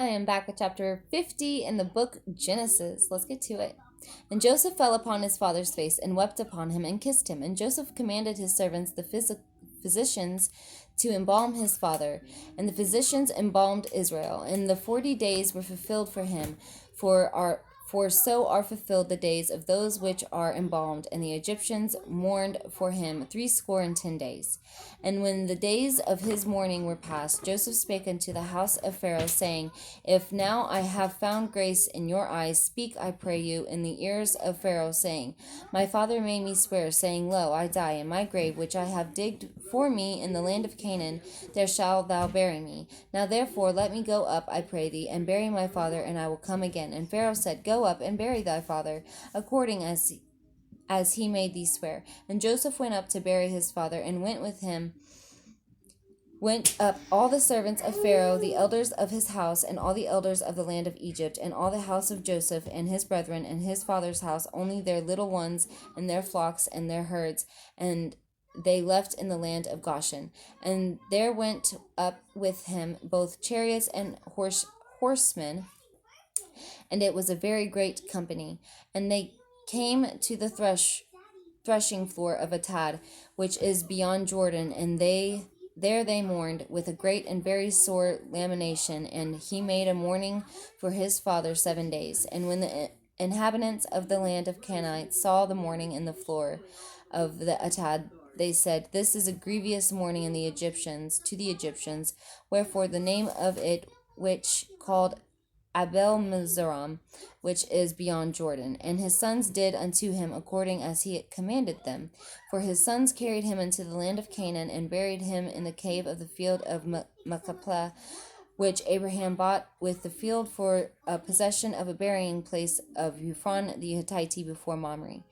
I am back with chapter 50 in the book Genesis. Let's get to it. And Joseph fell upon his father's face and wept upon him and kissed him. And Joseph commanded his servants, the physicians, to embalm his father. And the physicians embalmed Israel. And the 40 days were fulfilled for him, for so are fulfilled the days of those which are embalmed. And the Egyptians mourned for him 60 days. And when the days of his mourning were past, Joseph spake unto the house of Pharaoh, saying, If now I have found grace in your eyes, speak, I pray you, in the ears of Pharaoh, saying, My father made me swear, saying, Lo, I die in my grave, which I have digged for me in the land of Canaan, there shalt thou bury me. Now therefore let me go up, I pray thee, and bury my father, and I will come again. And Pharaoh said, Go up and bury thy father, according as he made thee swear. And Joseph went up to bury his father, and went up all the servants of Pharaoh, the elders of his house, and all the elders of the land of Egypt, and all the house of Joseph, and his brethren, and his father's house, only their little ones, and their flocks, and their herds, and they left in the land of Goshen. And there went up with him both chariots and horsemen, and it was a very great company. And they came to the threshing floor of Atad, which is beyond Jordan, and there they mourned with a great and very sore lamentation, and he made a mourning for his father 7 days. And when the inhabitants of the land of Canaanites saw the mourning in the floor of the Atad, they said, This is a grievous mourning to the Egyptians, wherefore the name of it, which called Abel Mizraim, which is beyond Jordan. And his sons did unto him according as he had commanded them. For his sons carried him into the land of Canaan, and buried him in the cave of the field of Machpelah, which Abraham bought with the field for a possession of a burying place of Ephron the Hittite before Mamre.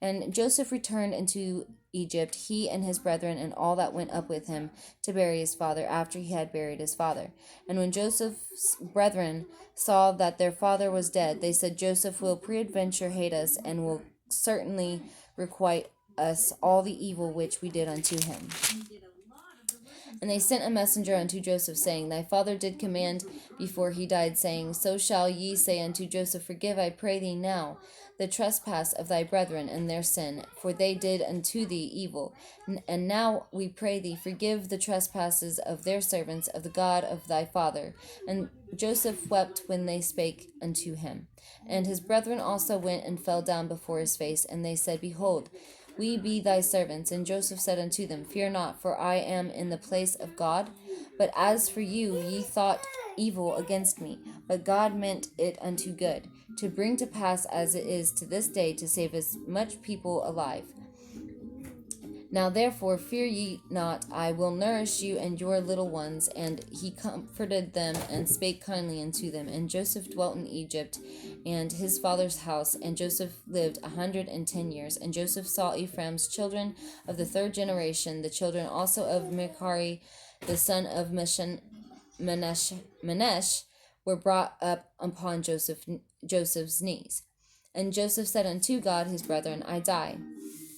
And Joseph returned into Egypt, he and his brethren, and all that went up with him to bury his father, after he had buried his father. And when Joseph's brethren saw that their father was dead, they said, Joseph will peradventure hate us, and will certainly requite us all the evil which we did unto him. And they sent a messenger unto Joseph, saying, Thy father did command before he died, saying, So shall ye say unto Joseph, Forgive, I pray thee now, the trespass of thy brethren and their sin, for they did unto thee evil. And now we pray thee, forgive the trespasses of their servants, of the God of thy father. And Joseph wept when they spake unto him. And his brethren also went and fell down before his face, and they said, Behold, we be thy servants. And Joseph said unto them, Fear not, for I am in the place of God. But as for you, ye thought evil against me, but God meant it unto good, to bring to pass as it is to this day, to save as much people alive. Now therefore fear ye not, I will nourish you and your little ones. And he comforted them, and spake kindly unto them. And Joseph dwelt in Egypt, and his father's house. And Joseph lived 110 years. And Joseph saw Ephraim's children of the third generation, the children also of Mechari, the son of Manesh, were brought up upon Joseph's knees. And Joseph said unto God his brethren, I die,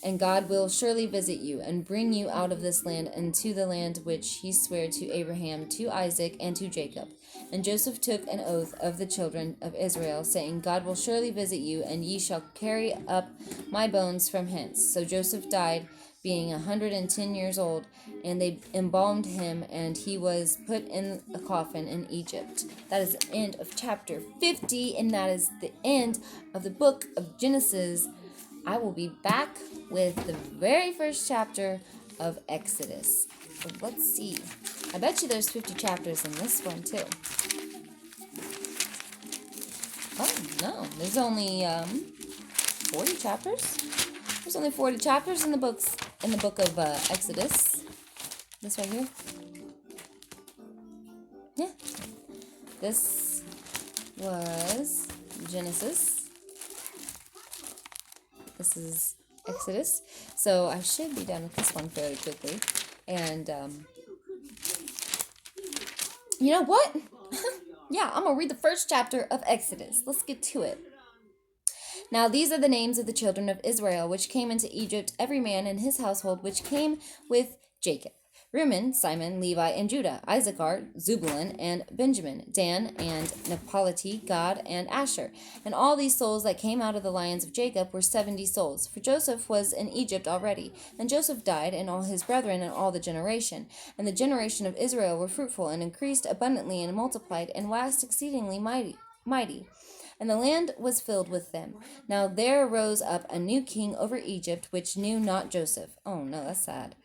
and God will surely visit you, and bring you out of this land into the land which he sware to Abraham, to Isaac, and to Jacob. And Joseph took an oath of the children of Israel, saying, God will surely visit you, and ye shall carry up my bones from hence. So Joseph died, being 110 years old, and they embalmed him, and he was put in a coffin in Egypt. That is the end of chapter 50, and that is the end of the book of Genesis. I will be back with the very first chapter of Exodus. So let's see. I bet you there's 50 chapters in this one too. Oh no, there's only 40 chapters. There's only 40 chapters in the book of Exodus. This right here. Yeah. This was Genesis. This is Exodus. So I should be done with this one fairly quickly. And, you know what? Yeah, I'm going to read the first chapter of Exodus. Let's get to it. Now these are the names of the children of Israel, which came into Egypt, every man in his household, which came with Jacob. Reuben, Simon, Levi, and Judah, Issachar, Zebulun, and Benjamin, Dan, and Naphtali, Gad, and Asher. And all these souls that came out of the lions of Jacob were 70 souls. For Joseph was in Egypt already. And Joseph died, and all his brethren, and all the generation. And the generation of Israel were fruitful, and increased abundantly, and multiplied, and waxed exceedingly mighty. And the land was filled with them. Now there arose up a new king over Egypt, which knew not Joseph. Oh no, that's sad.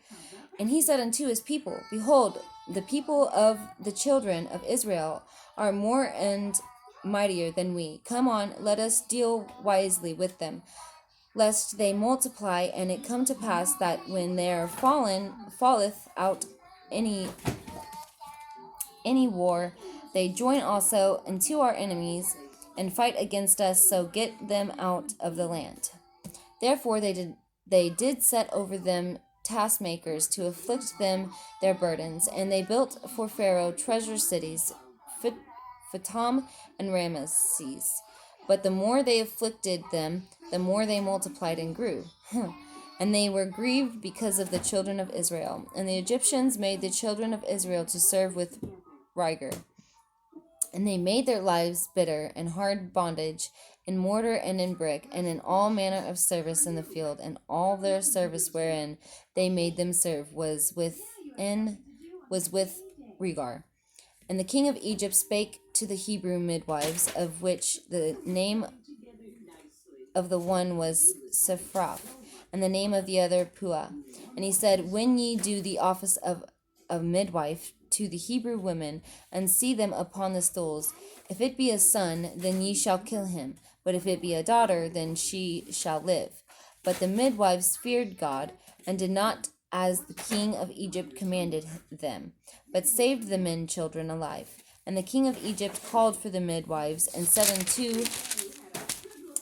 And he said unto his people, Behold, the people of the children of Israel are more and mightier than we. Come on, let us deal wisely with them, lest they multiply, and it come to pass that when there falleth out any war, they join also unto our enemies, and fight against us, so get them out of the land. Therefore they did set over them taskmakers to afflict them their burdens, and they built for Pharaoh treasure cities, Phatam and Ramesses. But the more they afflicted them, the more they multiplied and grew. And they were grieved because of the children of Israel. And the Egyptians made the children of Israel to serve with rigor. And they made their lives bitter and hard bondage, in mortar and in brick, and in all manner of service in the field, and all their service wherein they made them serve was with regard. And the king of Egypt spake to the Hebrew midwives, of which the name of the one was Sephraph, and the name of the other Puah. And he said, When ye do the office of midwife to the Hebrew women, and see them upon the stools, if it be a son, then ye shall kill him, but if it be a daughter, then she shall live. But the midwives feared God, and did not as the king of Egypt commanded them, but saved the men children alive. And the king of Egypt called for the midwives, and said unto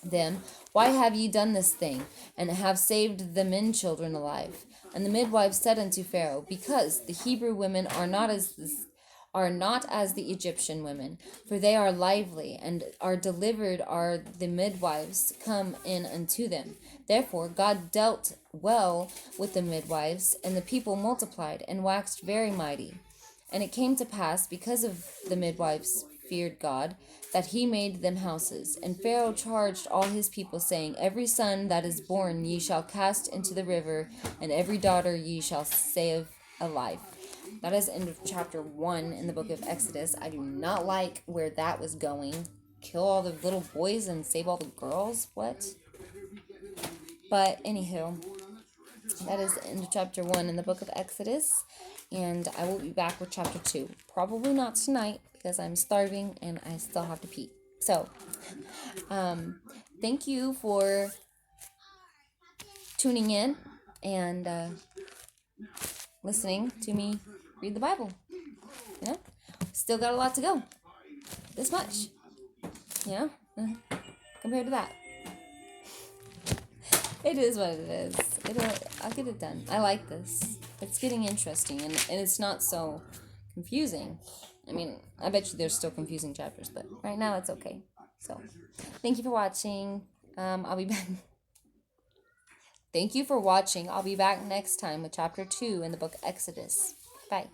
them, Why have ye done this thing, and have saved the men children alive? And the midwives said unto Pharaoh, Because the Hebrew women are not as the Egyptian women, for they are lively, and are delivered are the midwives come in unto them. Therefore God dealt well with the midwives, and the people multiplied, and waxed very mighty. And it came to pass, because of the midwives feared God, that he made them houses. And Pharaoh charged all his people, saying, Every son that is born ye shall cast into the river, and every daughter ye shall save alive. That is end of chapter 1 in the book of Exodus. I do not like where that was going. Kill all the little boys and save all the girls? What? But anywho, that is the end of chapter 1 in the book of Exodus. And I will be back with chapter 2. Probably not tonight, because I'm starving and I still have to pee. So, thank you for tuning in and listening to me read the Bible. You know, still got a lot to go. This much, you know, compared to that. It is what it is. I'll get it done. I like this. It's getting interesting, and it's not so confusing. I mean, I bet you there's still confusing chapters, but right now it's okay. So, thank you for watching. I'll be back. Thank you for watching. I'll be back next time with chapter 2 in the book Exodus. Bye.